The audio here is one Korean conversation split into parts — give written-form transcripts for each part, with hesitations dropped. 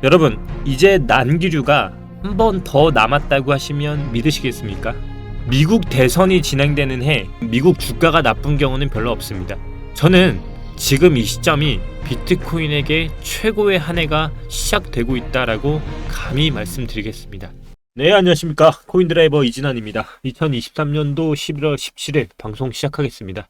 여러분, 이제 난기류가 한 번 더 남았다고 하시면 믿으시겠습니까? 미국 대선이 진행되는 해 미국 주가가 나쁜 경우는 별로 없습니다. 저는 지금 이 시점이 비트코인에게 최고의 한 해가 시작되고 있다라고 감히 말씀드리겠습니다. 네, 안녕하십니까. 코인드라이버 이진환입니다. 2023년도 11월 17일 방송 시작하겠습니다.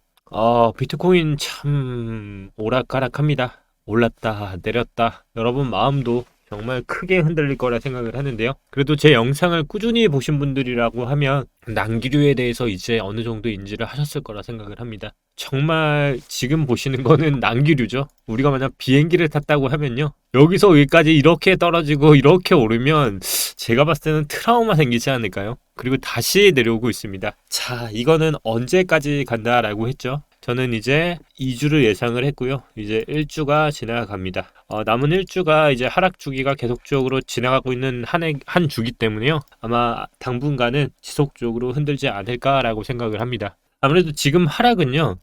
비트코인 참 오락가락합니다. 올랐다 내렸다. 여러분 마음도 정말 크게 흔들릴 거라 생각을 하는데요. 그래도 제 영상을 꾸준히 보신 분들이라고 하면 난기류에 대해서 이제 어느 정도 인지를 하셨을 거라 생각을 합니다. 정말 지금 보시는 거는 난기류죠. 우리가 만약 비행기를 탔다고 하면요, 여기서 여기까지 이렇게 떨어지고 이렇게 오르면 제가 봤을 때는 트라우마 생기지 않을까요? 그리고 다시 내려오고 있습니다. 자, 이거는 언제까지 간다라고 했죠? 저는 이제 2주를 예상을 했고요. 이제 1주가 지나갑니다. 남은 1주가 이제 하락 주기가 계속적으로 지나가고 있는 한 주기 때문에요. 아마 당분간은 지속적으로 흔들지 않을까라고 생각을 합니다. 아무래도 지금 하락은요,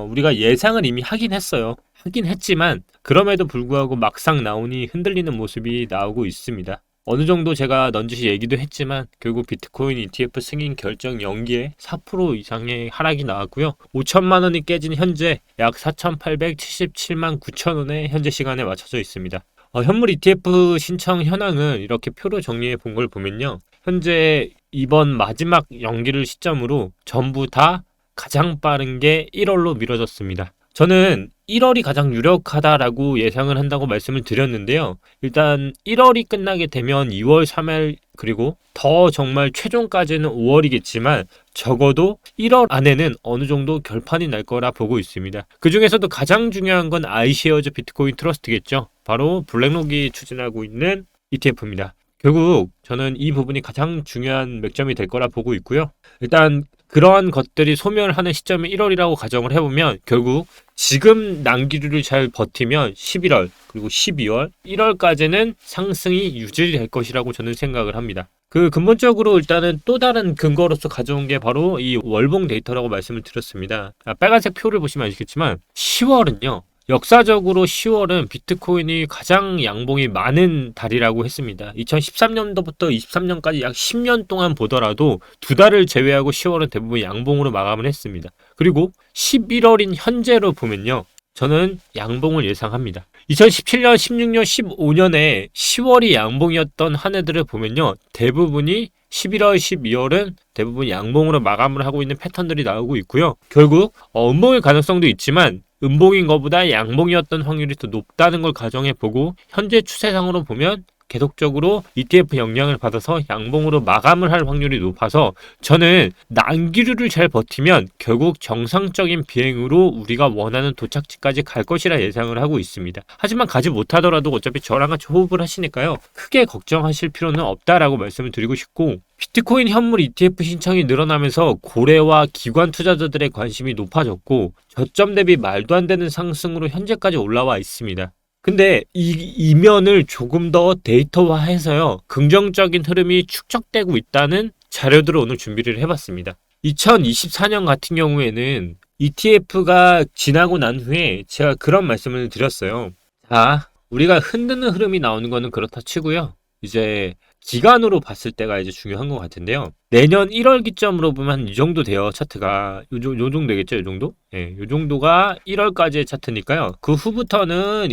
우리가 예상을 이미 하긴 했어요. 하긴 했지만 그럼에도 불구하고 막상 나오니 흔들리는 모습이 나오고 있습니다. 어느 정도 제가 넌지시 얘기도 했지만 결국 비트코인 ETF 승인 결정 연기에 4% 이상의 하락이 나왔고요. 5천만 원이 깨진 현재 약 4,877만 9천 원의 현재 시간에 맞춰져 있습니다. 현물 ETF 신청 현황을 이렇게 표로 정리해 본 걸 보면요, 현재 이번 마지막 연기를 시점으로 전부 다 가장 빠른 게 1월로 미뤄졌습니다. 저는 1월이 가장 유력하다라고 예상을 한다고 말씀을 드렸는데요. 일단 1월이 끝나게 되면 2월, 3월 그리고 더 정말 최종까지는 5월이겠지만 적어도 1월 안에는 어느 정도 결판이 날 거라 보고 있습니다. 그 중에서도 가장 중요한 건 아이쉐어즈 비트코인 트러스트겠죠. 바로 블랙록이 추진하고 있는 ETF입니다. 결국 저는 이 부분이 가장 중요한 맥점이 될 거라 보고 있고요. 일단 그러한 것들이 소멸하는 시점이 1월이라고 가정을 해보면 결국 지금 난기류를 잘 버티면 11월 그리고 12월, 1월까지는 상승이 유지될 것이라고 저는 생각을 합니다. 그 근본적으로 일단은 또 다른 근거로서 가져온 게 바로 이 월봉 데이터라고 말씀을 드렸습니다. 빨간색 표를 보시면 아시겠지만 10월은요. 역사적으로 10월은 비트코인이 가장 양봉이 많은 달이라고 했습니다. 2013년도부터 23년까지 약 10년 동안 보더라도 두 달을 제외하고 10월은 대부분 양봉으로 마감을 했습니다. 그리고 11월인 현재로 보면요, 저는 양봉을 예상합니다. 2017년, 16년, 15년에 10월이 양봉이었던 한 해들을 보면요, 대부분이 11월, 12월은 대부분 양봉으로 마감을 하고 있는 패턴들이 나오고 있고요. 결국 음봉일 가능성도 있지만 음봉인 것보다 양봉이었던 확률이 더 높다는 걸 가정해보고 현재 추세상으로 보면 계속적으로 ETF 영향을 받아서 양봉으로 마감을 할 확률이 높아서 저는 난기류를 잘 버티면 결국 정상적인 비행으로 우리가 원하는 도착지까지 갈 것이라 예상을 하고 있습니다. 하지만 가지 못하더라도 어차피 저랑 같이 호흡을 하시니까요, 크게 걱정하실 필요는 없다라고 말씀을 드리고 싶고, 비트코인 현물 ETF 신청이 늘어나면서 고래와 기관 투자자들의 관심이 높아졌고 저점 대비 말도 안 되는 상승으로 현재까지 올라와 있습니다. 근데 이 면을 조금 더 데이터화해서요, 긍정적인 흐름이 축적되고 있다는 자료들을 오늘 준비를 해봤습니다. 2024년 같은 경우에는 ETF가 지나고 난 후에 제가 그런 말씀을 드렸어요. 자, 우리가 흔드는 흐름이 나오는 거는 그렇다 치고요, 이제 기간으로 봤을 때가 이제 중요한 것 같은데요. 내년 1월 기점으로 보면 이 정도 돼요. 차트가 요 정도 되겠죠, 이 정도? 예, 요 정도가 1월까지의 차트니까요. 그 후부터는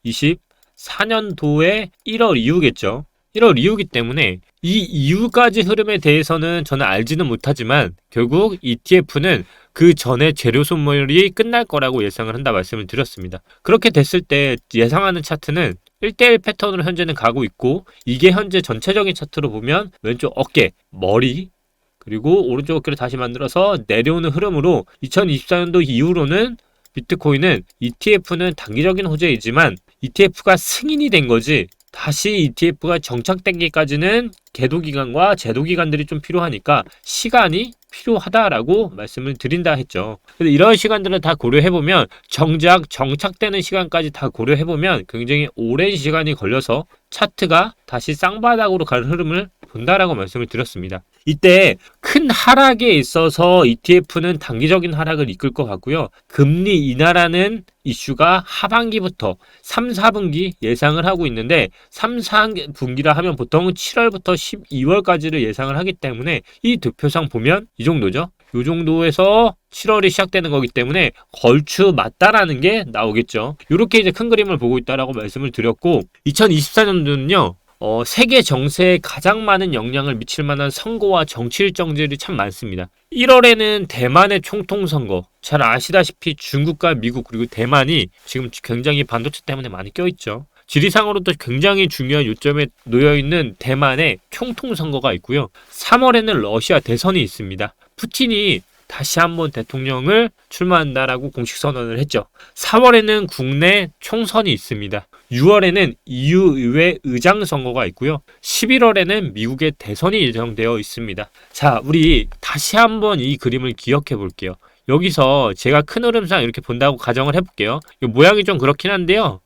2024년도에 1월 이후겠죠. 1월 이후기 때문에 이 이후까지 흐름에 대해서는 저는 알지는 못하지만 결국 ETF는 그 전에 재료 소멸이 끝날 거라고 예상을 한다 말씀을 드렸습니다. 그렇게 됐을 때 예상하는 차트는 1대1 패턴으로 현재는 가고 있고, 이게 현재 전체적인 차트로 보면 왼쪽 어깨, 머리, 그리고 오른쪽 어깨를 다시 만들어서 내려오는 흐름으로 2024년도 이후로는 비트코인은 ETF는 단기적인 호재이지만 ETF가 승인이 된 거지 다시 ETF가 정착되기까지는 계도기간과 제도기간들이 좀 필요하니까 시간이 필요하다라고 말씀을 드린다 했죠. 근데 이런 시간들을 다 고려해보면 정작 정착되는 시간까지 다 고려해보면 굉장히 오랜 시간이 걸려서 차트가 다시 쌍바닥으로 가는 흐름을 본다라고 말씀을 드렸습니다. 이때 큰 하락에 있어서 ETF는 단기적인 하락을 이끌 것 같고요. 금리 인하라는 이슈가 하반기부터 3, 4분기 예상을 하고 있는데 3, 4분기라 하면 보통 7월부터 12월까지를 예상을 하기 때문에 이 득표상 보면 이 정도죠. 이 정도에서 7월이 시작되는 거기 때문에 걸추 맞다라는 게 나오겠죠. 이렇게 이제 큰 그림을 보고 있다라고 말씀을 드렸고 2024년도는요. 세계 정세에 가장 많은 영향을 미칠 만한 선거와 정치 일정들이 참 많습니다. 1월에는 대만의 총통선거, 잘 아시다시피 중국과 미국 그리고 대만이 지금 굉장히 반도체 때문에 많이 껴있죠. 지리상으로도 굉장히 중요한 요점에 놓여있는 대만의 총통선거가 있고요. 3월에는 러시아 대선이 있습니다. 푸틴이 다시 한번 대통령을 출마한다라고 공식 선언을 했죠. 4월에는 국내 총선이 있습니다. 6월에는 EU 의회 의장 선거가 있고요. 11월에는 미국의 대선이 예정되어 있습니다. 자, 우리 다시 한번 이 그림을 기억해 볼게요. 여기서 제가 큰 흐름상 이렇게 본다고 가정을 해볼게요. 모양이 좀 그렇긴 한데요.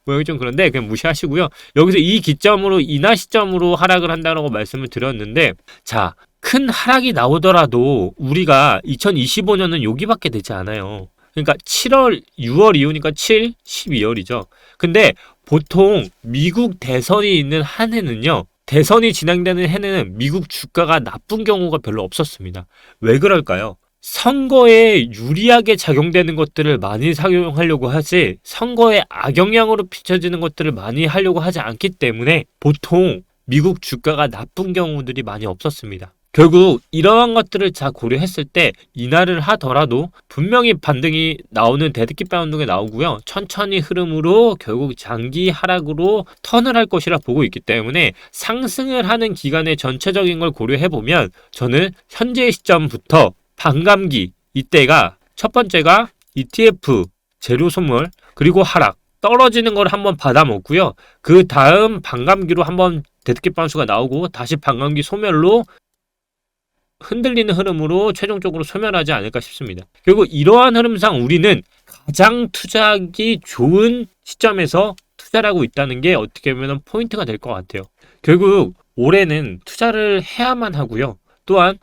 모양이 좀 그런데 그냥 무시하시고요. 여기서 이 기점으로 인하 시점으로 하락을 한다고 말씀을 드렸는데 자, 큰 하락이 나오더라도 우리가 2025년은 여기밖에 되지 않아요. 그러니까 7월, 6월 이후니까 7, 12월이죠. 근데 보통 미국 대선이 있는 한 해는요. 대선이 진행되는 해는 미국 주가가 나쁜 경우가 별로 없었습니다. 왜 그럴까요? 선거에 유리하게 작용되는 것들을 많이 사용하려고 하지 선거에 악영향으로 비춰지는 것들을 많이 하려고 하지 않기 때문에 보통 미국 주가가 나쁜 경우들이 많이 없었습니다. 결국 이러한 것들을 다 고려했을 때 인하를 하더라도 분명히 반등이 나오는 데드캣 바운딩이 나오고요. 천천히 흐름으로 결국 장기 하락으로 턴을 할 것이라 보고 있기 때문에 상승을 하는 기간의 전체적인 걸 고려해보면 저는 현재 시점부터 반감기 이때가 첫 번째가 ETF 재료 소멸 그리고 하락 떨어지는 걸 한번 받아먹고요. 그 다음 반감기로 한번 데드캣 바운스가 나오고 다시 반감기 소멸로 흔들리는 흐름으로 최종적으로 소멸하지 않을까 싶습니다. 결국 이러한 흐름상 우리는 가장 투자하기 좋은 시점에서 투자를 하고 있다는 게 어떻게 보면 포인트가 될 것 같아요. 결국 올해는 투자를 해야만 하고요. 또한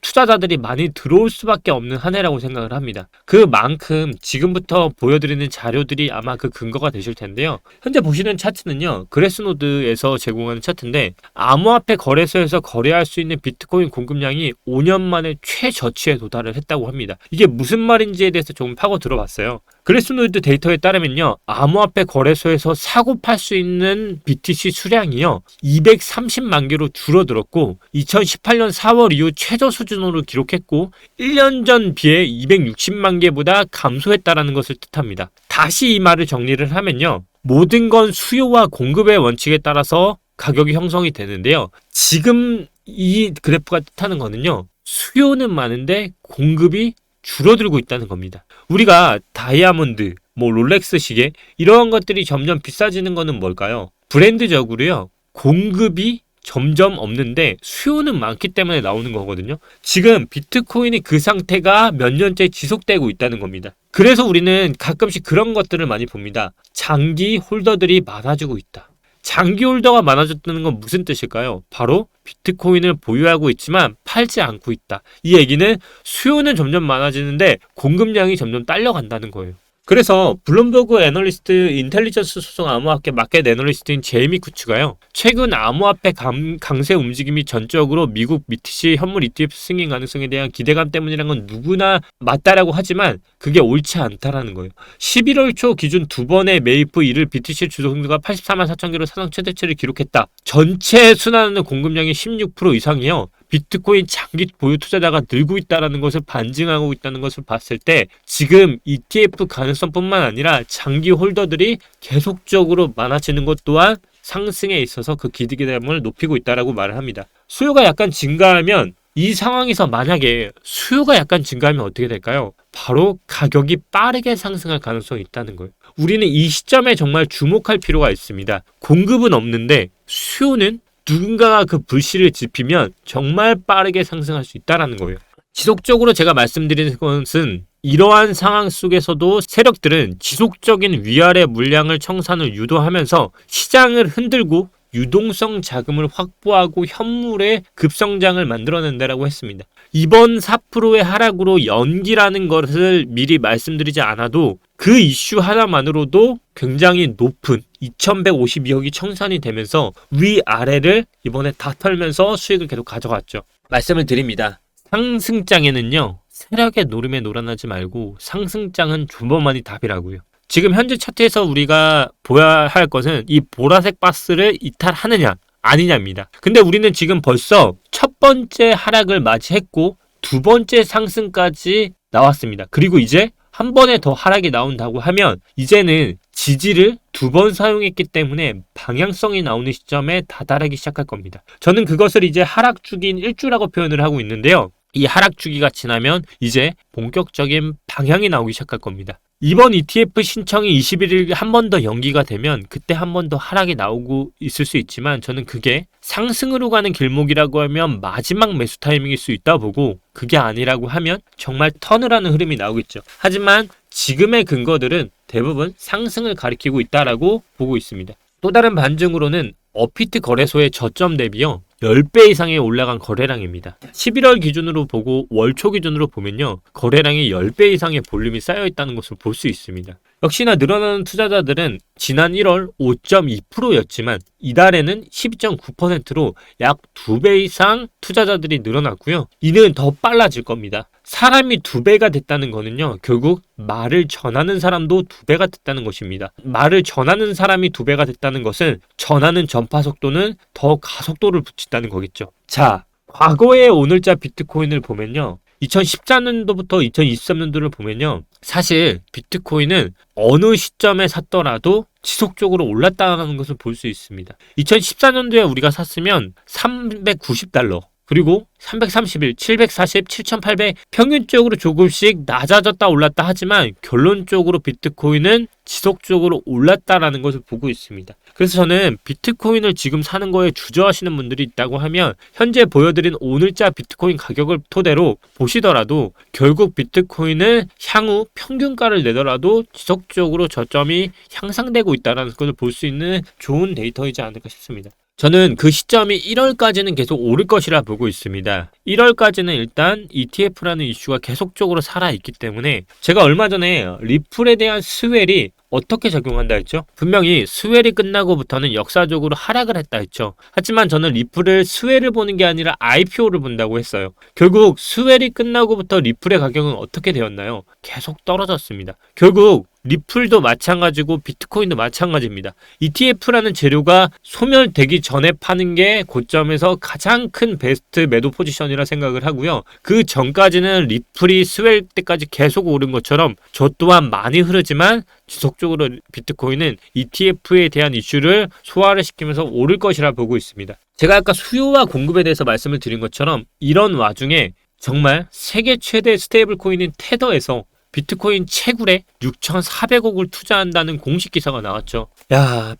투자자들이 많이 들어올 수밖에 없는 한 해라고 생각을 합니다. 그만큼 지금부터 보여드리는 자료들이 아마 그 근거가 되실 텐데요. 현재 보시는 차트는요. 그래스노드에서 제공하는 차트인데 암호화폐 거래소에서 거래할 수 있는 비트코인 공급량이 5년 만에 최저치에 도달을 했다고 합니다. 이게 무슨 말인지에 대해서 조금 파고 들어봤어요. 그래스노드 데이터에 따르면요. 암호화폐 거래소에서 사고 팔 수 있는 BTC 수량이요. 230만 개로 줄어들었고 2018년 4월 이후 최저 수준으로 기록했고 1년 전 비해 260만 개보다 감소했다라는 것을 뜻합니다. 다시 이 말을 정리를 하면요. 모든 건 수요와 공급의 원칙에 따라서 가격이 형성이 되는데요. 지금 이 그래프가 뜻하는 거는요. 수요는 많은데 공급이 줄어들고 있다는 겁니다. 우리가 다이아몬드, 롤렉스 시계 이런 것들이 점점 비싸지는 거는 뭘까요? 브랜드적으로요. 공급이 점점 없는데 수요는 많기 때문에 나오는 거거든요. 지금 비트코인이 그 상태가 몇 년째 지속되고 있다는 겁니다. 그래서 우리는 가끔씩 그런 것들을 많이 봅니다. 장기 홀더들이 많아지고 있다. 장기 홀더가 많아졌다는 건 무슨 뜻일까요? 바로 비트코인을 보유하고 있지만 팔지 않고 있다. 이 얘기는 수요는 점점 많아지는데 공급량이 점점 딸려간다는 거예요. 그래서 블룸버그 애널리스트 인텔리전스 소속 암호화폐 마켓 애널리스트인 제이미 쿠츠가요. 최근 암호화폐 강세 움직임이 전적으로 미국 BTC 현물 ETF 승인 가능성에 대한 기대감 때문이라는 건 누구나 맞다라고 하지만 그게 옳지 않다라는 거예요. 11월 초 기준 두 번의 매입 후 이를 BTC 주도성도가 84만 4천 개로 사상 최대치를 기록했다. 전체 순환하는 공급량의 16% 이상이요. 비트코인 장기 보유 투자자가 늘고 있다는 것을 반증하고 있다는 것을 봤을 때 지금 ETF 가능성뿐만 아니라 장기 홀더들이 계속적으로 많아지는 것 또한 상승에 있어서 그 기대감을 높이고 있다고 말을 합니다. 수요가 약간 증가하면 이 상황에서 만약에 수요가 약간 증가하면 어떻게 될까요? 바로 가격이 빠르게 상승할 가능성이 있다는 거예요. 우리는 이 시점에 정말 주목할 필요가 있습니다. 공급은 없는데 수요는 누군가가 그 불씨를 지피면 정말 빠르게 상승할 수 있다는 거예요. 지속적으로 제가 말씀드리는 것은 이러한 상황 속에서도 세력들은 지속적인 위아래 물량을 청산을 유도하면서 시장을 흔들고 유동성 자금을 확보하고 현물의 급성장을 만들어낸다라고 했습니다. 이번 4%의 하락으로 연기라는 것을 미리 말씀드리지 않아도 그 이슈 하나만으로도 굉장히 높은 2152억이 청산이 되면서 위아래를 이번에 다 털면서 수익을 계속 가져갔죠. 말씀을 드립니다. 상승장에는요, 세력의 노름에 놀아나지 말고 상승장은 존버만이 답이라고요. 지금 현재 차트에서 우리가 보아야 할 것은 이 보라색 박스를 이탈하느냐 아니냐입니다. 근데 우리는 지금 벌써 첫 번째 하락을 맞이했고 두 번째 상승까지 나왔습니다. 그리고 이제 한 번에 더 하락이 나온다고 하면 이제는 지지를 두 번 사용했기 때문에 방향성이 나오는 시점에 다다르기 시작할 겁니다. 저는 그것을 이제 하락주기인 일주라고 표현을 하고 있는데요. 이 하락주기가 지나면 이제 본격적인 방향이 나오기 시작할 겁니다. 이번 ETF 신청이 21일 한 번 더 연기가 되면 그때 한 번 더 하락이 나오고 있을 수 있지만 저는 그게 상승으로 가는 길목이라고 하면 마지막 매수 타이밍일 수 있다 보고 그게 아니라고 하면 정말 턴을 하는 흐름이 나오겠죠. 하지만 지금의 근거들은 대부분 상승을 가리키고 있다라고 보고 있습니다. 또 다른 반증으로는 업비트 거래소의 저점 대비요 10배 이상의 올라간 거래량입니다. 11월 기준으로 보고 월초 기준으로 보면요. 거래량이 10배 이상의 볼륨이 쌓여 있다는 것을 볼 수 있습니다. 역시나 늘어나는 투자자들은 지난 1월 5.2%였지만 이달에는 12.9%로 약 2배 이상 투자자들이 늘어났고요. 이는 더 빨라질 겁니다. 사람이 2배가 됐다는 거는요. 결국 말을 전하는 사람도 2배가 됐다는 것입니다. 말을 전하는 사람이 2배가 됐다는 것은 전하는 전파 속도는 더 가속도를 붙인다는 거겠죠. 자, 과거의 오늘자 비트코인을 보면요. 2014년도부터 2023년도를 보면요. 사실 비트코인은 어느 시점에 샀더라도 지속적으로 올랐다는 것을 볼 수 있습니다. 2014년도에 우리가 샀으면 $390, 그리고 331, 740, 7800 평균적으로 조금씩 낮아졌다 올랐다 하지만 결론적으로 비트코인은 지속적으로 올랐다라는 것을 보고 있습니다. 그래서 저는 비트코인을 지금 사는 거에 주저하시는 분들이 있다고 하면 현재 보여드린 오늘자 비트코인 가격을 토대로 보시더라도 결국 비트코인은 향후 평균가를 내더라도 지속적으로 저점이 향상되고 있다는 것을 볼 수 있는 좋은 데이터이지 않을까 싶습니다. 저는 그 시점이 1월까지는 계속 오를 것이라 보고 있습니다. 1월까지는 일단 ETF라는 이슈가 계속적으로 살아있기 때문에 제가 얼마 전에 리플에 대한 스웰이 어떻게 적용한다 했죠? 분명히 스웰이 끝나고부터는 역사적으로 하락을 했다 했죠. 하지만 저는 리플을 스웰을 보는 게 아니라 IPO를 본다고 했어요. 결국 스웰이 끝나고부터 리플의 가격은 어떻게 되었나요? 계속 떨어졌습니다. 결국 리플도 마찬가지고 비트코인도 마찬가지입니다. ETF라는 재료가 소멸되기 전에 파는 게 고점에서 가장 큰 베스트 매도 포지션이라 생각을 하고요. 그 전까지는 리플이 스웰 때까지 계속 오른 것처럼 저 또한 많이 흐르지만 지속적으로 비트코인은 ETF에 대한 이슈를 소화를 시키면서 오를 것이라 보고 있습니다. 제가 아까 수요와 공급에 대해서 말씀을 드린 것처럼 이런 와중에 정말 세계 최대 스테이블 코인인 테더에서 비트코인 채굴에 6,400억을 투자한다는 공식 기사가 나왔죠. 야,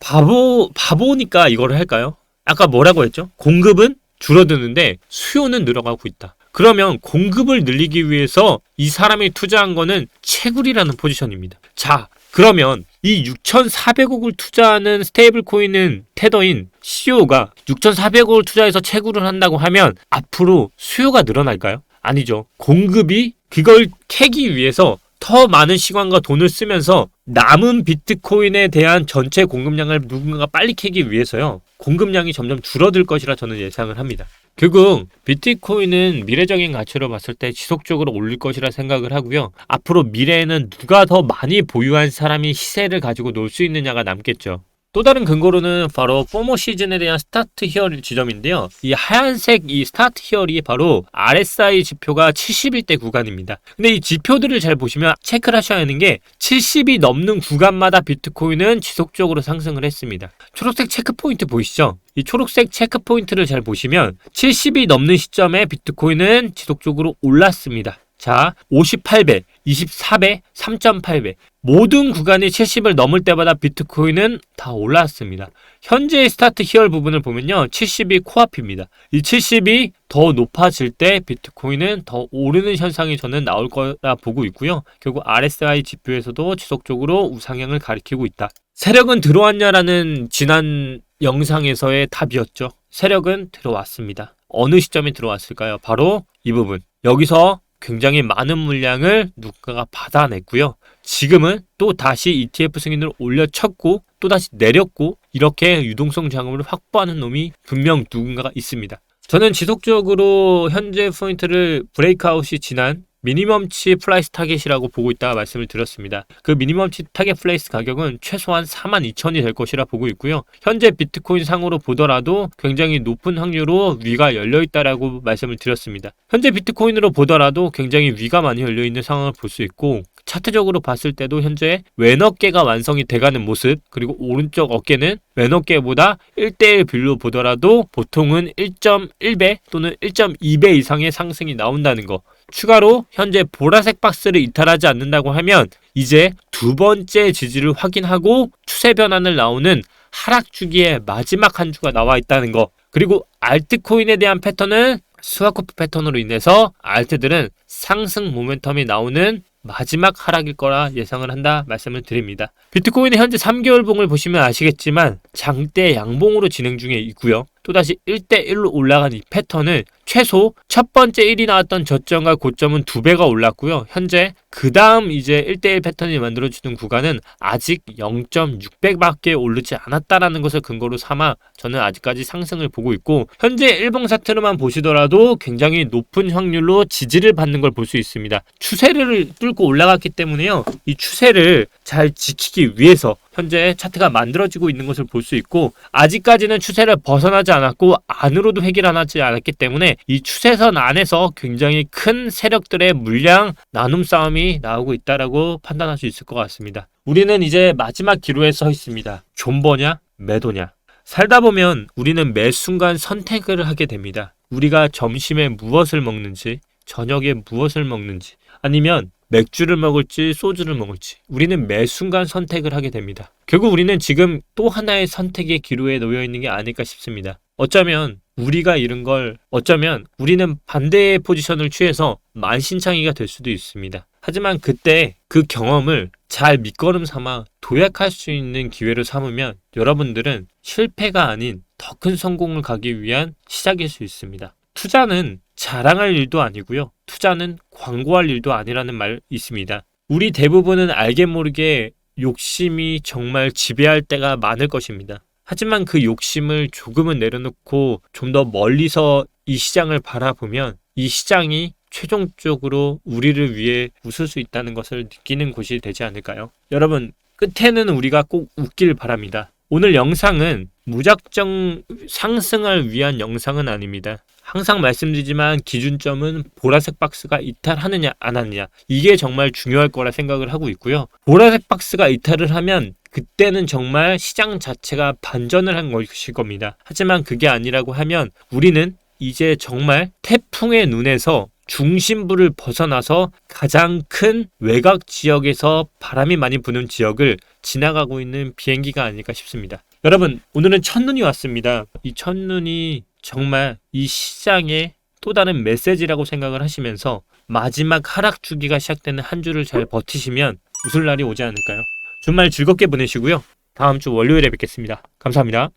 바보니까 이걸 할까요? 아까 뭐라고 했죠? 공급은 줄어드는데 수요는 늘어가고 있다. 그러면 공급을 늘리기 위해서 이 사람이 투자한 거는 채굴이라는 포지션입니다. 자, 그러면 이 6,400억을 투자하는 스테이블 코인은 테더인 CEO가 6,400억을 투자해서 채굴을 한다고 하면 앞으로 수요가 늘어날까요? 아니죠. 공급이 그걸 캐기 위해서 더 많은 시간과 돈을 쓰면서 남은 비트코인에 대한 전체 공급량을 누군가가 빨리 캐기 위해서요. 공급량이 점점 줄어들 것이라 저는 예상을 합니다. 결국 비트코인은 미래적인 가치로 봤을 때 지속적으로 올릴 것이라 생각을 하고요. 앞으로 미래에는 누가 더 많이 보유한 사람이 시세를 가지고 놀 수 있느냐가 남겠죠. 또 다른 근거로는 바로 포모 시즌에 대한 스타트 히얼 지점인데요. 이 하얀색 이 스타트 히얼이 바로 RSI 지표가 71대 구간입니다. 근데 이 지표들을 잘 보시면 체크를 하셔야 하는 게 70이 넘는 구간마다 비트코인은 지속적으로 상승을 했습니다. 초록색 체크 포인트 보이시죠? 이 초록색 체크 포인트를 잘 보시면 70이 넘는 시점에 비트코인은 지속적으로 올랐습니다. 자, 58배, 24배, 3.8배 모든 구간이 70을 넘을 때마다 비트코인은 다 올랐습니다. 현재의 스타트 히얼 부분을 보면요. 70이 코앞입니다. 이 70이 더 높아질 때 비트코인은 더 오르는 현상이 저는 나올 거라 보고 있고요. 결국 RSI 지표에서도 지속적으로 우상향을 가리키고 있다. 세력은 들어왔냐라는 지난 영상에서의 답이었죠. 세력은 들어왔습니다. 어느 시점에 들어왔을까요? 바로 이 부분. 여기서 굉장히 많은 물량을 누군가가 받아냈고요. 지금은 또 다시 ETF 승인을 올려쳤고 또다시 내렸고 이렇게 유동성 자금을 확보하는 놈이 분명 누군가가 있습니다. 저는 지속적으로 현재 포인트를 브레이크아웃이 지난 미니멈치 플라이스 타겟이라고 보고 있다 말씀을 드렸습니다. 그 미니멈치 타겟 플레이스 가격은 최소한 42,000이 될 것이라 보고 있고요. 현재 비트코인 상으로 보더라도 굉장히 높은 확률로 위가 열려있다라고 말씀을 드렸습니다. 현재 비트코인으로 보더라도 굉장히 위가 많이 열려있는 상황을 볼 수 있고 차트적으로 봤을 때도 현재 왼어깨가 완성이 돼가는 모습, 그리고 오른쪽 어깨는 왼어깨보다 1대1 비율로 보더라도 보통은 1.1배 또는 1.2배 이상의 상승이 나온다는 거. 추가로 현재 보라색 박스를 이탈하지 않는다고 하면 이제 두 번째 지지를 확인하고 추세 변환을 나오는 하락 주기의 마지막 한 주가 나와 있다는 거. 그리고 알트코인에 대한 패턴은 스와코프 패턴으로 인해서 알트들은 상승 모멘텀이 나오는 마지막 하락일 거라 예상을 한다 말씀을 드립니다. 비트코인의 현재 3개월 봉을 보시면 아시겠지만 장대 양봉으로 진행 중에 있고요. 또다시 1대1로 올라간 이 패턴은 최소 첫 번째 1이 나왔던 저점과 고점은 2배가 올랐고요. 현재 그 다음 이제 1대1 패턴이 만들어지는 구간은 아직 0.6배밖에 오르지 않았다라는 것을 근거로 삼아 저는 아직까지 상승을 보고 있고 현재 일봉 차트로만 보시더라도 굉장히 높은 확률로 지지를 받는 걸 볼 수 있습니다. 추세를 뚫고 올라갔기 때문에요. 이 추세를 잘 지키기 위해서 현재 차트가 만들어지고 있는 것을 볼 수 있고 아직까지는 추세를 벗어나지 않았고 안으로도 획일하지 않았기 때문에 이 추세선 안에서 굉장히 큰 세력들의 물량 나눔 싸움이 나오고 있다라고 판단할 수 있을 것 같습니다. 우리는 이제 마지막 기로에 서 있습니다. 존버냐 매도냐. 살다 보면 우리는 매 순간 선택을 하게 됩니다. 우리가 점심에 무엇을 먹는지 저녁에 무엇을 먹는지 아니면 맥주를 먹을지 소주를 먹을지 우리는 매 순간 선택을 하게 됩니다. 결국 우리는 지금 또 하나의 선택의 기로에 놓여 있는 게 아닐까 싶습니다. 어쩌면 우리가 잃은 걸 어쩌면 우리는 반대의 포지션을 취해서 만신창이가 될 수도 있습니다. 하지만 그때 그 경험을 잘 밑거름 삼아 도약할 수 있는 기회로 삼으면 여러분들은 실패가 아닌 더 큰 성공을 가기 위한 시작일 수 있습니다. 투자는 자랑할 일도 아니고요. 투자는 광고할 일도 아니라는 말 있습니다. 우리 대부분은 알게 모르게 욕심이 정말 지배할 때가 많을 것입니다. 하지만 그 욕심을 조금은 내려놓고 좀 더 멀리서 이 시장을 바라보면 이 시장이 최종적으로 우리를 위해 웃을 수 있다는 것을 느끼는 곳이 되지 않을까요? 여러분, 끝에는 우리가 꼭 웃길 바랍니다. 오늘 영상은 무작정 상승을 위한 영상은 아닙니다. 항상 말씀드리지만 기준점은 보라색 박스가 이탈하느냐 안 하느냐 이게 정말 중요할 거라 생각을 하고 있고요. 보라색 박스가 이탈을 하면 그때는 정말 시장 자체가 반전을 한 것일 겁니다. 하지만 그게 아니라고 하면 우리는 이제 정말 태풍의 눈에서 중심부를 벗어나서 가장 큰 외곽 지역에서 바람이 많이 부는 지역을 지나가고 있는 비행기가 아닐까 싶습니다. 여러분, 오늘은 첫눈이 왔습니다. 이 첫눈이 정말 이 시장의 또 다른 메시지라고 생각을 하시면서 마지막 하락 주기가 시작되는 한 주를 잘 버티시면 웃을 날이 오지 않을까요? 주말 즐겁게 보내시고요. 다음 주 월요일에 뵙겠습니다. 감사합니다.